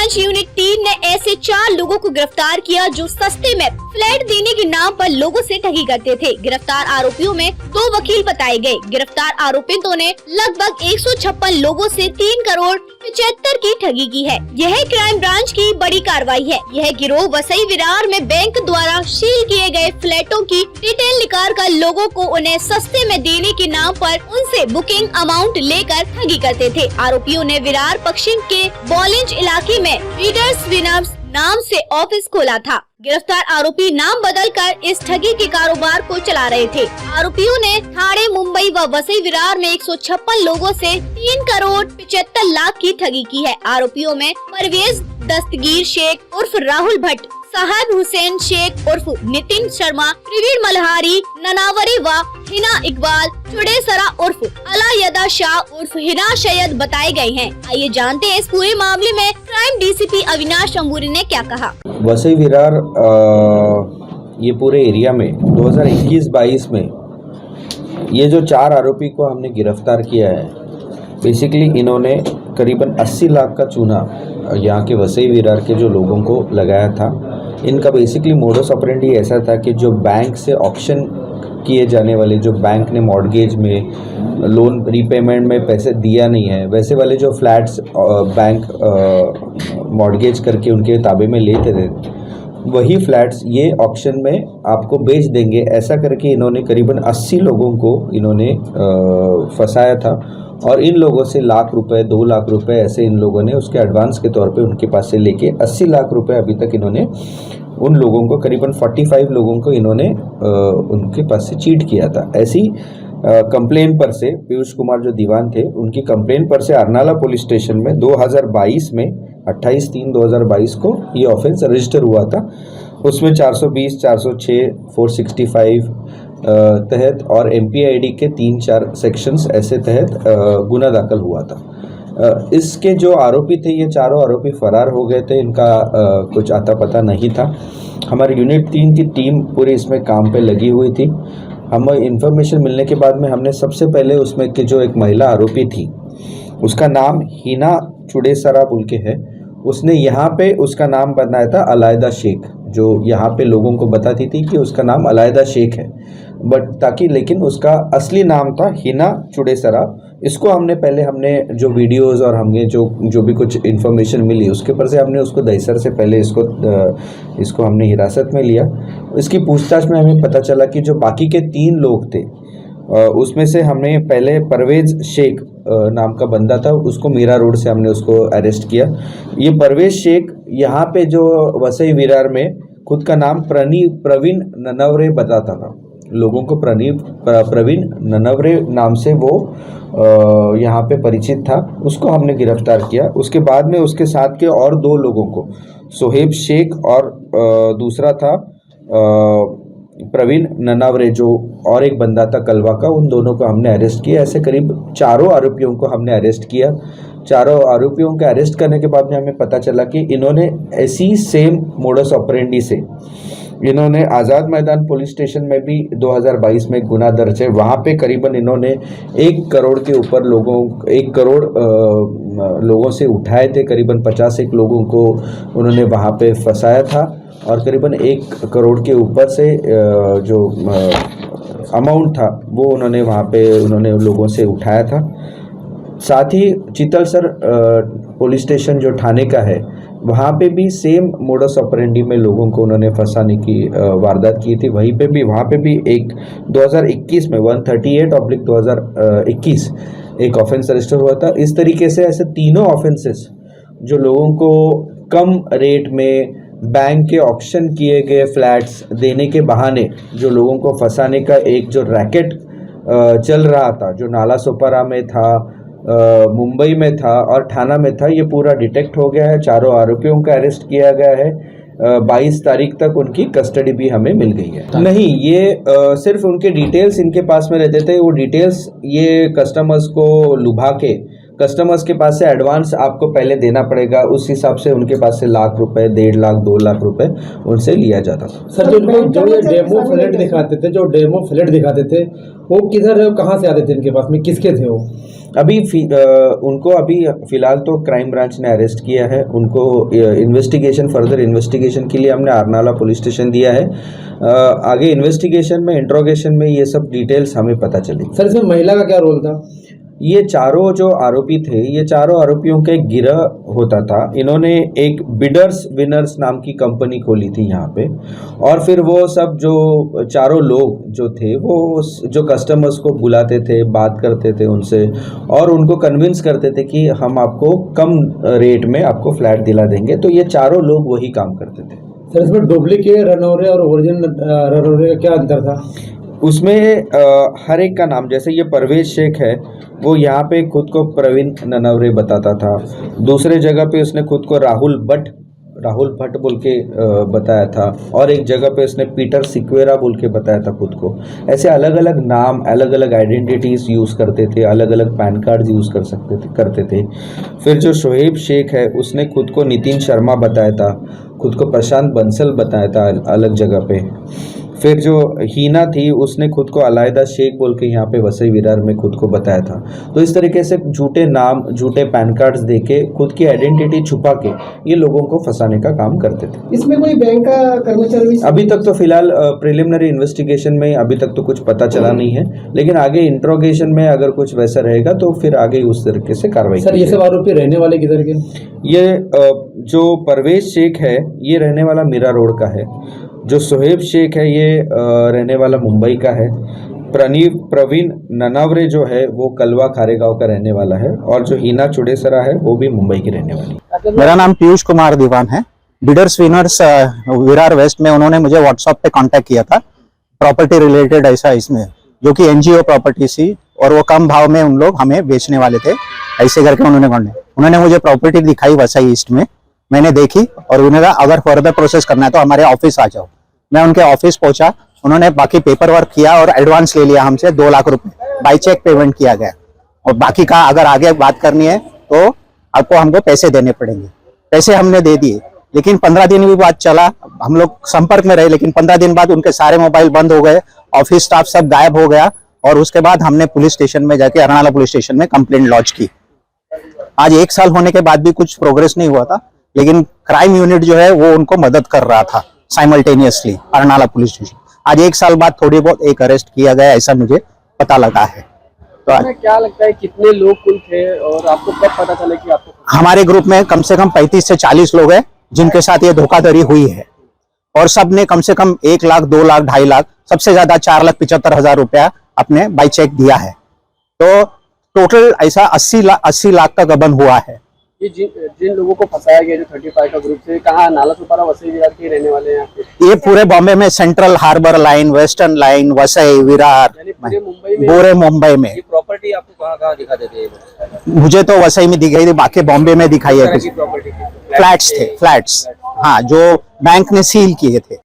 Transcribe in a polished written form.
Branch unit 3 ने ऐसे 4 लोगों को गिरफ्तार किया जो सस्ते में फ्लैट देने के नाम पर लोगों से ठगी करते थे। गिरफ्तार आरोपियों में 2 वकील बताए गए। गिरफ्तार आरोपितों ने लगभग 156 लोगों से 3 करोड़ 75 की ठगी की है। यह क्राइम ब्रांच की बड़ी कार्रवाई है। यह गिरोह वसई विरार में बैंक द्वारा सील किए गए फ्लैटों की डिटेल निकाल कर लोगों को उन्हें सस्ते में देने के नाम पर उनसे बुकिंग अमाउंट लेकर ठगी करते थे। आरोपियों ने विरार पश्चिम के बॉलिंज इलाके में रीडर्स विनर्स नाम से ऑफिस खोला था। गिरफ्तार आरोपी नाम बदलकर इस ठगी के कारोबार को चला रहे थे। आरोपियों ने ठाणे, मुंबई व वसई विरार में 156 लोगों से 3 करोड़ 75 लाख की ठगी की है। आरोपियों में परवेज दस्तगीर शेख उर्फ राहुल भट्ट, साहब हुसैन शेख उर्फ नितिन शर्मा, प्रवीण मल्हारी, ननावरी व हिना इकबाल, चुड़ेसरा उर्फ अलायदा शाह उर्फ हिना सैयद बताए गए हैं। आइए जानते हैं इस पूरे मामले में क्राइम डीसीपी अविनाश अंगूरी ने क्या कहा। वसई विरार ये पूरे एरिया में 2021-22 में ये जो 4 आरोपी को हमने गिरफ्तार किया है, बेसिकली इन्होंने करीबन 80 लाख का चूना यहाँ के वसई विरार के जो लोगों को लगाया था। इनका बेसिकली मोडस ऑपरेंडी ऐसा था कि जो बैंक से ऑक्शन किए जाने वाले, जो बैंक ने मॉर्गेज में लोन रीपेमेंट में पैसे दिया नहीं है, वैसे वाले जो फ्लैट्स बैंक मॉर्गेज करके उनके ताबे में लेते थे, वही फ्लैट्स ये ऑक्शन में आपको बेच देंगे, ऐसा करके इन्होंने करीबन 80 लोगों को इन्होंने फंसाया था। और इन लोगों से लाख रुपए, 2 लाख रुपए ऐसे इन लोगों ने उसके एडवांस के तौर पे उनके पास से लेके 80 लाख रुपए अभी तक इन्होंने उन लोगों को, करीबन 45 लोगों को इन्होंने उनके पास से चीट किया था। ऐसी कंप्लेन पर से पीयूष कुमार जो दीवान थे, उनकी कंप्लेन पर से अरनाला पुलिस स्टेशन में 2022 में 28/3/2022 को ये ऑफेंस रजिस्टर हुआ था। उसमें 420, 406, 465 तहत और MPID के 3-4 सेक्शंस ऐसे तहत गुना दाखिल हुआ था। इसके जो आरोपी थे, ये चारों आरोपी फरार हो गए थे। इनका कुछ आता पता नहीं था। हमारे यूनिट 3 की टीम पूरी इसमें काम पे लगी हुई थी। हमें इन्फॉर्मेशन मिलने के बाद में हमने सबसे पहले उसमें की जो एक महिला आरोपी थी, उसका नाम हिना चुड़ेसरा बोल के है, उसने यहाँ पे उसका नाम बनाया था अलायदा शेख, जो यहाँ पे लोगों को बताती थी कि उसका नाम अलायदा शेख है, लेकिन उसका असली नाम था हिना चुड़ेसरा। इसको हमने जो वीडियोस और हमने जो भी कुछ इन्फॉर्मेशन मिली उसके ऊपर से हमने उसको दहीसर से पहले इसको हमने हिरासत में लिया। इसकी पूछताछ में हमें पता चला कि जो बाकी के 3 लोग थे, उसमें से हमने पहले परवेज शेख नाम का बंदा था, उसको मीरा रोड से हमने उसको अरेस्ट किया। ये परवेज शेख यहाँ पे जो वसई विरार में खुद का नाम प्रवीण ननवरे बताता था लोगों को। प्रवीण ननवरे नाम से वो यहाँ पे परिचित था। उसको हमने गिरफ्तार किया। उसके बाद में उसके साथ के और 2 लोगों को, सोहेब शेख और दूसरा था प्रवीण ननावरे, जो और एक बंदा था कलवा का, उन दोनों को हमने अरेस्ट किया। ऐसे करीब 4 आरोपियों को हमने अरेस्ट किया। 4 आरोपियों के अरेस्ट करने के बाद में हमें पता चला कि इन्होंने ऐसी सेम मोडस ऑपरेंडी से इन्होंने आज़ाद मैदान पुलिस स्टेशन में भी 2022 में गुना दर्ज है। वहाँ पे करीबन इन्होंने 1 करोड़ के ऊपर 1 करोड़ लोगों से उठाए थे। करीबन 51 लोगों को उन्होंने वहाँ पे फंसाया था और करीबन 1 करोड़ के ऊपर से जो अमाउंट था वो उन्होंने वहाँ पे लोगों से उठाया था। साथ ही चितलसर पुलिस स्टेशन जो ठाणे का है, वहाँ पे भी सेम मोडस ऑपरेंडी में लोगों को उन्होंने फंसाने की वारदात की थी। वहाँ पे भी एक 2021 में 138/2021 एक ऑफेंस रजिस्टर हुआ था। इस तरीके से ऐसे तीनों ऑफेंसेस जो लोगों को कम रेट में बैंक के ऑक्शन किए गए फ्लैट्स देने के बहाने जो लोगों को फंसाने का एक जो रैकेट चल रहा था, जो नाला सोपारा में था, मुंबई में था और ठाणा में था, ये पूरा डिटेक्ट हो गया है। 4 आरोपियों का अरेस्ट किया गया है। 22 तारीख तक उनकी कस्टडी भी हमें मिल गई है। नहीं, ये सिर्फ उनके डिटेल्स इनके पास में रहते थे। वो डिटेल्स ये कस्टमर्स को लुभा के कस्टमर्स के पास से एडवांस आपको पहले देना पड़ेगा, उस हिसाब से उनके पास से लाख रुपए, 1.5 लाख, 2 लाख रुपए उनसे लिया जाता था। सर जो ये डेमो फ्लैट दिखाते थे वो किधर कहाँ से आते थे, इनके पास में किसके थे वो? उनको अभी फिलहाल तो क्राइम ब्रांच ने अरेस्ट किया है। उनको फर्दर इन्वेस्टिगेशन के लिए हमने आरनाला पुलिस स्टेशन दिया है। आगे इन्वेस्टिगेशन में, इंट्रोगेशन में ये सब डिटेल्स हमें पता चली। सर इसमें महिला का क्या रोल था? ये चारों जो आरोपी थे, ये चारों आरोपियों का एक गिरोह होता था। इन्होंने एक बिडर्स विनर्स नाम की कंपनी खोली थी यहाँ पे, और फिर वो सब जो चारों लोग जो थे वो जो कस्टमर्स को बुलाते थे, बात करते थे उनसे, और उनको कन्विंस करते थे कि हम आपको कम रेट में आपको फ्लैट दिला देंगे। तो ये चारों लोग वही काम करते थे। सर इसमें डुप्लीकेट रनौरे और ओरिजिनल रनौरे का क्या अंतर था? उसमें हर एक का नाम, जैसे ये परवेज शेख है, वो यहाँ पे खुद को प्रवीण ननवरे बताता था। दूसरे जगह पे उसने खुद को राहुल भट्ट बोल के बताया था, और एक जगह पे उसने पीटर सिक्वेरा बोल के बताया था खुद को। ऐसे अलग अलग नाम, अलग अलग आइडेंटिटीज़ यूज़ करते थे, अलग अलग पैन कार्ड यूज़ करते थे। फिर जो शोएब शेख है, उसने खुद को नितिन शर्मा बताया था, खुद को प्रशांत बंसल बताया था अलग जगह पे। फिर जो हीना थी, उसने खुद को अलायदा शेख बोल के यहाँ पे वसई विरार में खुद को बताया था। तो इस तरीके से झूठे नाम, झूठे पैन कार्ड्स देके, खुद की आइडेंटिटी छुपा के ये लोगों को फंसाने का काम करते थे। इसमें कोई बैंक का कर्मचारी? अभी तक तो फिलहाल प्रिलिमिनरी इन्वेस्टिगेशन में अभी तक तो कुछ पता चला नहीं है, लेकिन आगे इंट्रोगेशन में अगर कुछ वैसा रहेगा तो फिर आगे उस तरीके से कार्रवाई। सर ये सब आरोपी रहने वाले किधर के? ये जो परवेज शेख है ये रहने वाला मीरा रोड का है। जो शोएब शेख है ये रहने वाला मुंबई का है। प्रवीण ननावरे जो है वो कलवा खारेगांव का रहने वाला है, और जो हीना चुडेसरा है वो भी मुंबई की रहने वाली है। मेरा नाम पीयूष कुमार दीवान है। बिडर्स विनर्स विरार वेस्ट में उन्होंने मुझे व्हाट्सएप पे कांटेक्ट किया था, प्रॉपर्टी रिलेटेड ऐसा, इसमें जो कि एनजीओ प्रॉपर्टी थी, और वो कम भाव में उन लोग हमें बेचने वाले थे। ऐसे करके उन्होंने मुझे प्रॉपर्टी दिखाई वसई ईस्ट में, मैंने देखी और उन्होंने कहा अगर फर्दर प्रोसेस करना है तो हमारे ऑफिस आ जाओ। मैं उनके ऑफिस पहुंचा, उन्होंने बाकी पेपर वर्क किया और एडवांस ले लिया हमसे 2 लाख रुपए, बाई चेक पेमेंट किया गया, और बाकी का अगर आगे बात करनी है तो आपको हमको पैसे देने पड़ेंगे। पैसे हमने दे दिए, लेकिन 15 दिन भी बात चला, हम लोग संपर्क में रहे, लेकिन 15 दिन बाद उनके सारे मोबाइल बंद हो गए, ऑफिस स्टाफ सब गायब हो गया, और उसके बाद हमने पुलिस स्टेशन में जाके अरनाला पुलिस स्टेशन में कंप्लेंट लॉन्च की। आज 1 साल होने के बाद भी कुछ प्रोग्रेस नहीं हुआ था, लेकिन क्राइम यूनिट जो है वो उनको मदद कर रहा था साइमल्टेनियसली अरनाला पुलिस स्टेशन। आज 1 साल बाद थोड़ी बहुत एक अरेस्ट किया गया, ऐसा मुझे पता लगा है। तो क्या लगता है कितने लोग कुल थे, और आपको कब पता चला कि आपको? हमारे ग्रुप में कम से कम 35 से 40 लोग हैं जिनके साथ ये धोखाधड़ी हुई है, और सब ने कम से कम 1 लाख, 2 लाख, 2.5 लाख, सबसे ज्यादा 4,75,000 रुपया अपने बाई चेक दिया है। तो टोटल ऐसा 80 लाख का गबन हुआ है। ये जिन लोगों को फंसाया गया जो 35 का ग्रुप से, कहाँ नाला सुपारा वसई विरार के रहने वाले हैं आपके? ये पूरे बॉम्बे में, central harbour line, western line, Vasai Virar, पूरे मुंबई में। ये प्रॉपर्टी आपको कहाँ दिखा देते हैं? मुझे तो वसई में दिखाई थी, बाकी बॉम्बे में दिखाई है। प्रॉपर्टी फ्लैट्स थे, फ्लैट्स, हाँ, जो बैंक ने सील किए थे।